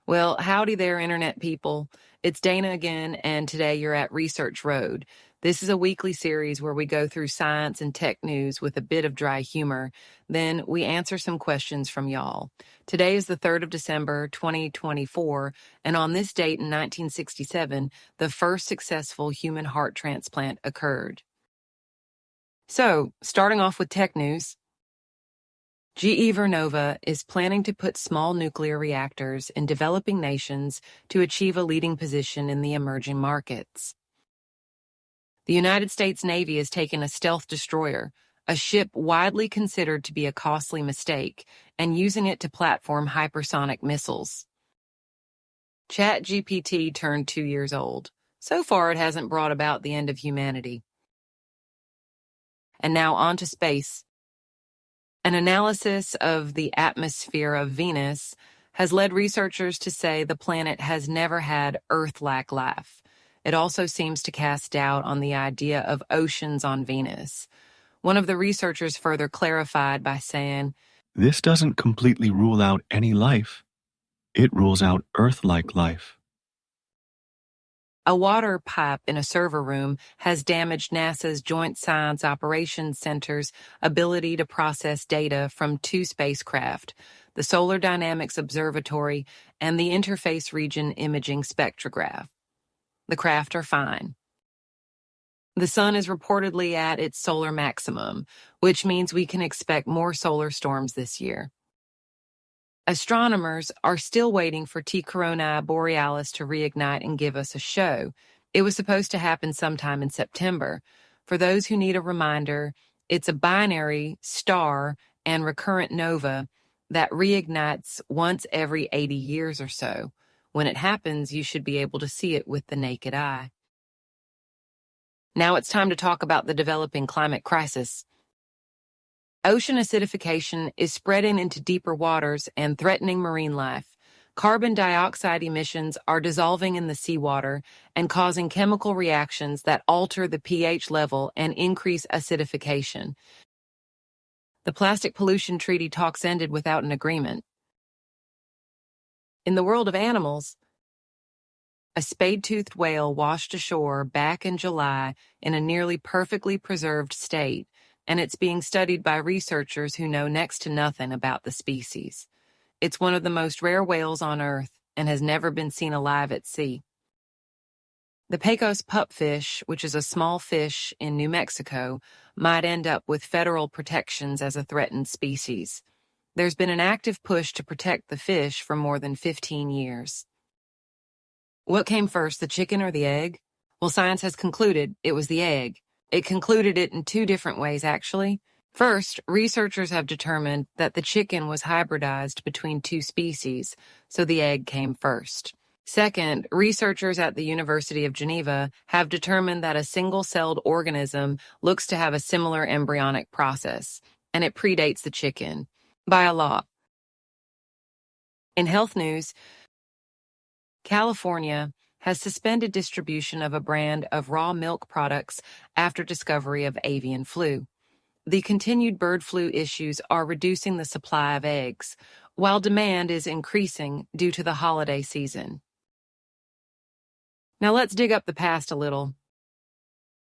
Well, howdy there, Internet people. It's Dana again, and today you're at Research Road. This is a weekly series where we go through science and tech news with a bit of dry humor. Then we answer some questions from y'all. Today is the 3rd of December, 2024, and on this date in 1967, the first successful human heart transplant occurred. So, starting off with tech news. GE Vernova is planning to put small nuclear reactors in developing nations to achieve a leading position in the emerging markets. The United States Navy has taken a stealth destroyer, a ship widely considered to be a costly mistake, and using it to platform hypersonic missiles. ChatGPT turned 2 years old. So far, it hasn't brought about the end of humanity. And now on to space. An analysis of the atmosphere of Venus has led researchers to say the planet has never had Earth-like life. It also seems to cast doubt on the idea of oceans on Venus. One of the researchers further clarified by saying, "This doesn't completely rule out any life. It rules out Earth-like life." a water pipe in a server room has damaged NASA's Joint Science Operations Center's ability to process data from 2 spacecraft, the Solar Dynamics Observatory and the Interface Region Imaging Spectrograph. The craft are fine. The sun is reportedly at its solar maximum, which means we can expect more solar storms this year. Astronomers are still waiting for T Coronae Borealis to reignite and give us a show. It was supposed to happen sometime in September. For those who need a reminder, it's a binary star and recurrent nova that reignites once every 80 years or so. When it happens, you should be able to see it with the naked eye. Now it's time to talk about the developing climate crisis. Ocean acidification is spreading into deeper waters and threatening marine life. Carbon dioxide emissions are dissolving in the seawater and causing chemical reactions that alter the pH level and increase acidification. The plastic pollution treaty talks ended without an agreement. In the world of animals, a spade-toothed whale washed ashore back in July in a nearly perfectly preserved state, and it's being studied by researchers who know next to nothing about the species. It's one of the most rare whales on Earth and has never been seen alive at sea. The Pecos pupfish, which is a small fish in New Mexico, might end up with federal protections as a threatened species. There's been an active push to protect the fish for more than 15 years. What came first, the chicken or the egg? Well, science has concluded it was the egg. It concluded it in 2 different ways, actually. First, researchers have determined that the chicken was hybridized between 2 species, so the egg came first. Second, researchers at the University of Geneva have determined that a single-celled organism looks to have a similar embryonic process, and it predates the chicken by a lot. In health news, California has suspended distribution of a brand of raw milk products after discovery of avian flu. The continued bird flu issues are reducing the supply of eggs, while demand is increasing due to the holiday season. Now let's dig up the past a little.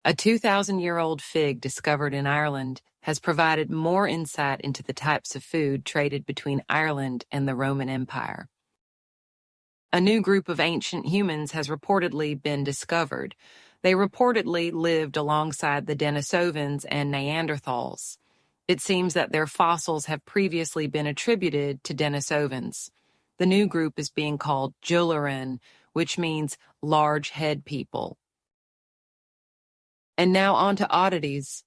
A 2,000-year-old fig discovered in Ireland has provided more insight into the types of food traded between Ireland and the Roman Empire. A new group of ancient humans has reportedly been discovered. They reportedly lived alongside the Denisovans and Neanderthals. It seems that their fossils have previously been attributed to Denisovans. The new group is being called Jularan, which means large head people. And now on to oddities.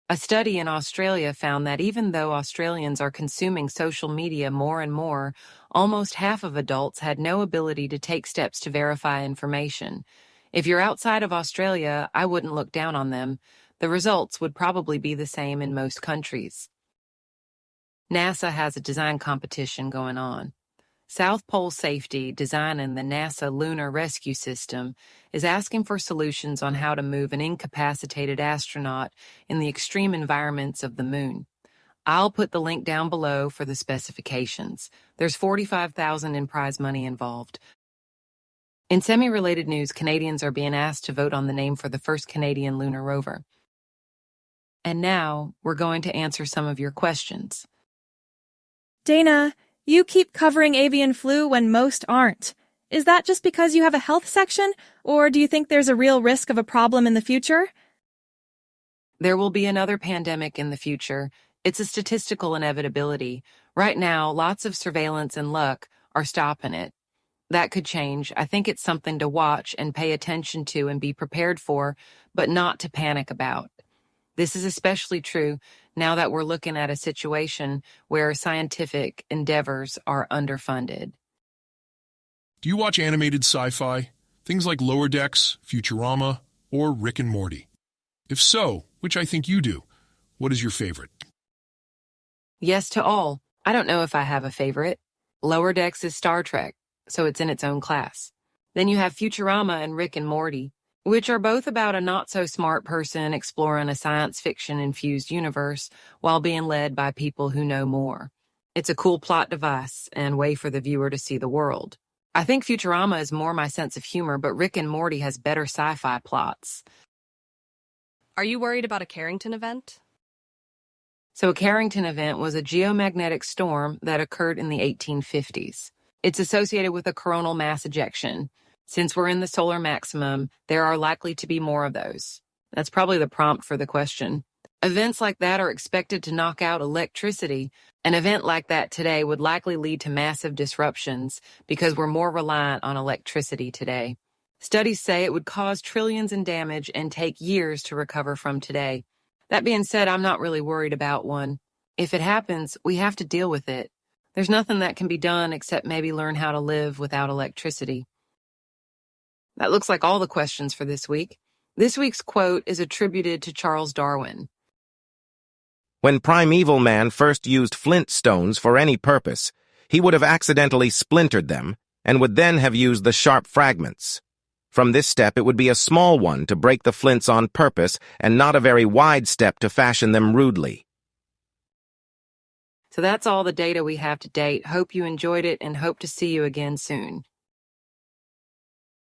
A study in Australia found that even though Australians are consuming social media more and more, almost half of adults had no ability to take steps to verify information. If you're outside of Australia, I wouldn't look down on them. The results would probably be the same in most countries. NASA has a design competition going on. South Pole Safety, designing the NASA Lunar Rescue System, is asking for solutions on how to move an incapacitated astronaut in the extreme environments of the moon. I'll put the link down below for the specifications. There's $45,000 in prize money involved. In semi-related news, Canadians are being asked to vote on the name for the first Canadian lunar rover. And now, we're going to answer some of your questions. Dana, you keep covering avian flu when most aren't. Is that just because you have a health section, or do you think there's a real risk of a problem in the future? There will be another pandemic in the future. It's a statistical inevitability. Right now, lots of surveillance and luck are stopping it. That could change. I think it's something to watch and pay attention to and be prepared for, but not to panic about. This is especially true now that we're looking at a situation where scientific endeavors are underfunded. Do you watch animated sci-fi? Things like Lower Decks, Futurama, or Rick and Morty? If so, which I think you do, what is your favorite? Yes to all. I don't know if I have a favorite. Lower Decks is Star Trek, so it's in its own class. Then you have Futurama and Rick and Morty, which are both about a not-so-smart person exploring a science fiction-infused universe while being led by people who know more. It's a cool plot device and way for the viewer to see the world. I think Futurama is more my sense of humor, but Rick and Morty has better sci-fi plots. Are you worried about a Carrington event? So a Carrington event was a geomagnetic storm that occurred in the 1850s. It's associated with a coronal mass ejection. Since we're in the solar maximum, there are likely to be more of those. That's probably the prompt for the question. Events like that are expected to knock out electricity. An event like that today would likely lead to massive disruptions because we're more reliant on electricity today. Studies say it would cause trillions in damage and take years to recover from today. That being said, I'm not really worried about one. If it happens, we have to deal with it. There's nothing that can be done except maybe learn how to live without electricity. That looks like all the questions for this week. This week's quote is attributed to Charles Darwin. When primeval man first used flint stones for any purpose, he would have accidentally splintered them and would then have used the sharp fragments. From this step, it would be a small one to break the flints on purpose and not a very wide step to fashion them rudely. So that's all the data we have to date. Hope you enjoyed it and hope to see you again soon.